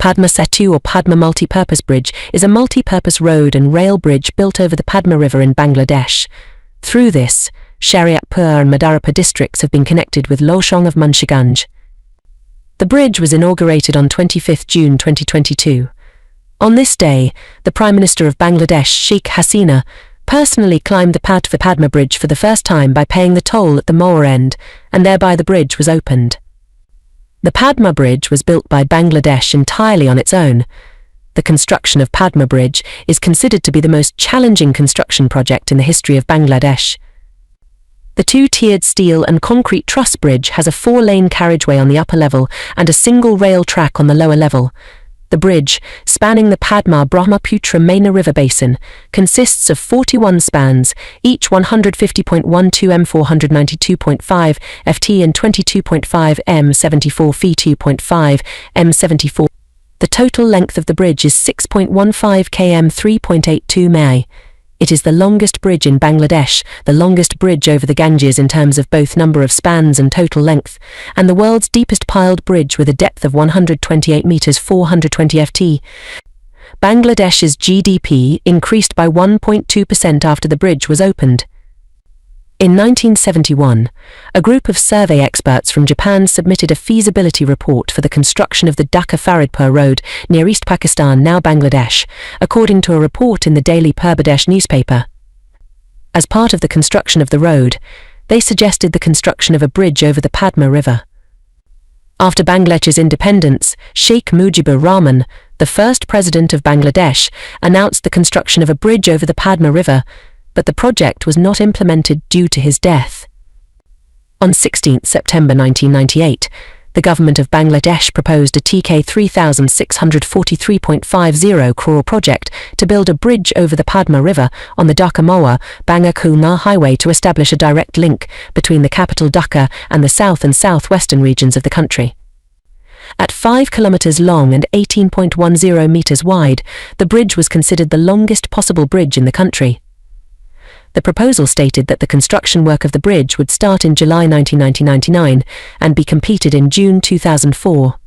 Padma Setu or Padma Multi-Purpose Bridge is a multi-purpose road and rail bridge built over the Padma River in Bangladesh. Through this, Shariatpur and Madarapur districts have been connected with Losong of Munshiganj. The bridge was inaugurated on 25 June 2022. On this day, the Prime Minister of Bangladesh, Sheikh Hasina, personally climbed the Padma Bridge for the first time by paying the toll at the Mawa end, and thereby the bridge was opened. The Padma Bridge was built by Bangladesh entirely on its own. The construction of Padma Bridge is considered to be the most challenging construction project in the history of Bangladesh. The two-tiered steel and concrete truss bridge has a 4-lane carriageway on the upper level and a single rail track on the lower level. The bridge, spanning the Padma-Brahmaputra Mena River basin, consists of 41 spans, each 150.12 m 492.5 ft and 22.5 m 74 f 2.5 m 74. The total length of the bridge is 6.15 km 3.82 mi. It is the longest bridge in Bangladesh, the longest bridge over the Ganges in terms of both number of spans and total length, and the world's deepest piled bridge with a depth of 128 meters 420 ft. Bangladesh's GDP increased by 1.2% after the bridge was opened. In 1971, a group of survey experts from Japan submitted a feasibility report for the construction of the Dhaka-Faridpur road near East Pakistan, now Bangladesh, according to a report in the Daily Purbadesh newspaper. As part of the construction of the road, they suggested the construction of a bridge over the Padma River. After Bangladesh's independence, Sheikh Mujibur Rahman, the first president of Bangladesh, announced the construction of a bridge over the Padma River, but the project was not implemented due to his death. On 16 September 1998, the government of Bangladesh proposed a TK 3,643.50 crore project to build a bridge over the Padma River on the Dhaka Mawa Bhanga highway to establish a direct link between the capital Dhaka and the south and southwestern regions of the country. At 5 kilometers long and 18.10 meters wide, the bridge was considered the longest possible bridge in the country. The proposal stated that the construction work of the bridge would start in July 1999 and be completed in June 2004.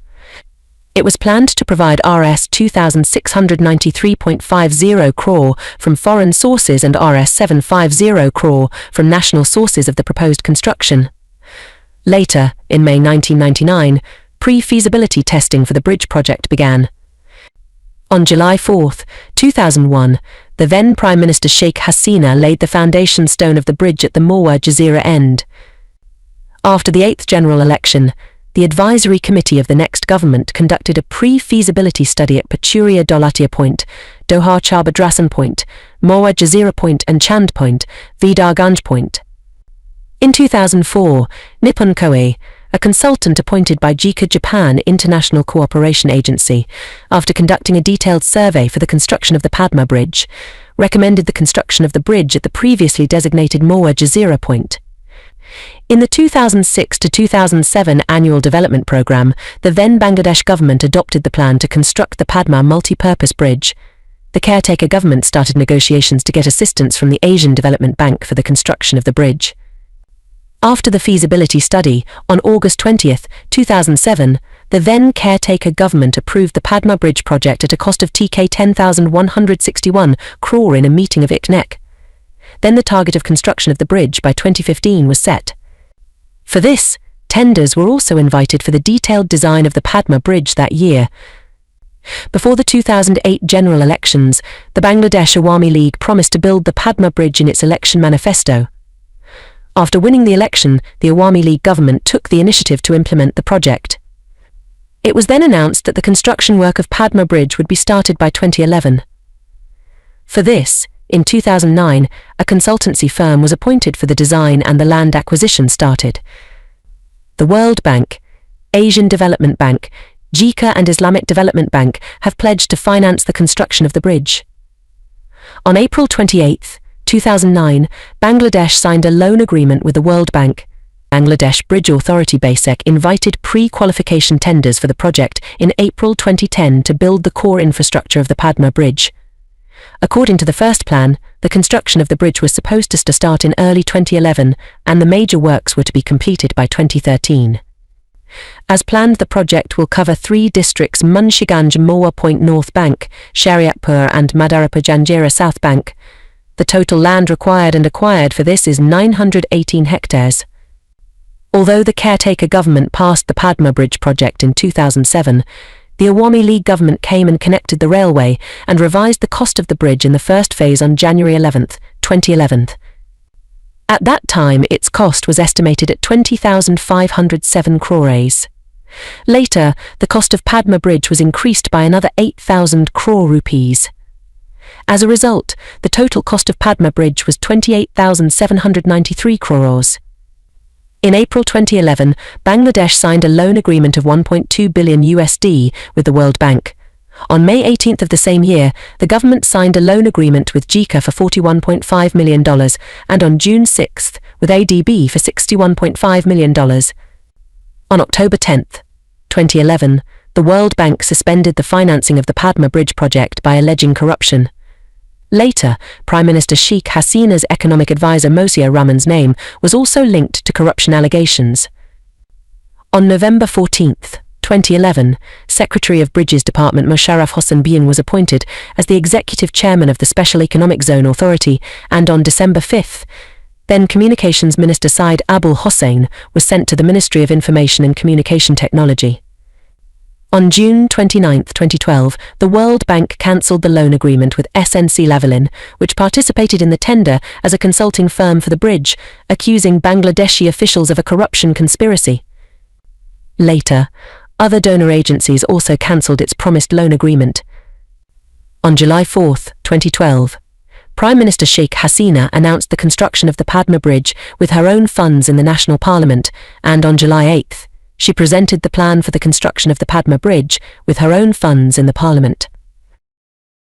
It was planned to provide Rs 2,693.50 crore from foreign sources and Rs 750 crore from national sources of the proposed construction. Later, in May 1999, pre-feasibility testing for the bridge project began. On July 4, 2001, the then Prime Minister Sheikh Hasina laid the foundation stone of the bridge at the Mawa Jazeera end. After the 8th general election, the advisory committee of the next government conducted a pre-feasibility study at Pachuria Dolatia Point, Doha Charbadrasan Point, Mawa Jazeera Point and Chand Point, Vidarganj Point. In 2004, Nippon Koei, a consultant appointed by JICA Japan International Cooperation Agency, after conducting a detailed survey for the construction of the Padma Bridge, recommended the construction of the bridge at the previously designated Mawa Jazeera Point. In the 2006 to 2007 annual development program, the then Bangladesh government adopted the plan to construct the Padma multi-purpose bridge. The caretaker government started negotiations to get assistance from the Asian Development Bank for the construction of the bridge. After the feasibility study, on August 20, 2007, the then caretaker government approved the Padma Bridge project at a cost of TK 10,161 crore in a meeting of ICNEC. Then the target of construction of the bridge by 2015 was set. For this, tenders were also invited for the detailed design of the Padma Bridge that year. Before the 2008 general elections, the Bangladesh Awami League promised to build the Padma Bridge in its election manifesto. After winning the election, the Awami League government took the initiative to implement the project. It was then announced that the construction work of Padma Bridge would be started by 2011. For this, in 2009, a consultancy firm was appointed for the design and the land acquisition started. The World Bank, Asian Development Bank, JICA and Islamic Development Bank have pledged to finance the construction of the bridge. On April 28, 2009, Bangladesh signed a loan agreement with the World Bank. Bangladesh Bridge Authority BASEC invited pre-qualification tenders for the project in April 2010 to build the core infrastructure of the Padma Bridge. According to the first plan, the construction of the bridge was supposed to start in early 2011, and the major works were to be completed by 2013. As planned, the project will cover 3 districts: Munshiganj, Mawa Point North Bank, Shariatpur and Madarapur Janjira South Bank. The total land required and acquired for this is 918 hectares. Although the caretaker government passed the Padma Bridge project in 2007, the Awami League government came and connected the railway and revised the cost of the bridge in the first phase on January 11, 2011. At that time, its cost was estimated at 20,507 crores. Later, the cost of Padma Bridge was increased by another 8,000 crore rupees. As a result, the total cost of Padma Bridge was 28,793 crores. In April 2011, Bangladesh signed a loan agreement of $1.2 billion with the World Bank. On May 18 of the same year, the government signed a loan agreement with JICA for $41.5 million and on June 6 with ADB for $61.5 million. On October 10, 2011, the World Bank suspended the financing of the Padma Bridge project by alleging corruption. Later, Prime Minister Sheikh Hasina's economic advisor Mosiur Rahman's name was also linked to corruption allegations. On November 14, 2011, Secretary of Bridges Department Musharraf Hossain Bian was appointed as the Executive Chairman of the Special Economic Zone Authority, and on December 5, then Communications Minister Said Abul Hossain was sent to the Ministry of Information and Communication Technology. On June 29, 2012, the World Bank cancelled the loan agreement with SNC Lavalin, which participated in the tender as a consulting firm for the bridge, accusing Bangladeshi officials of a corruption conspiracy. Later, other donor agencies also cancelled its promised loan agreement. On July 4, 2012, Prime Minister Sheikh Hasina announced the construction of the Padma Bridge with her own funds in the National Parliament, and on July 8, she presented the plan for the construction of the Padma Bridge with her own funds in the Parliament.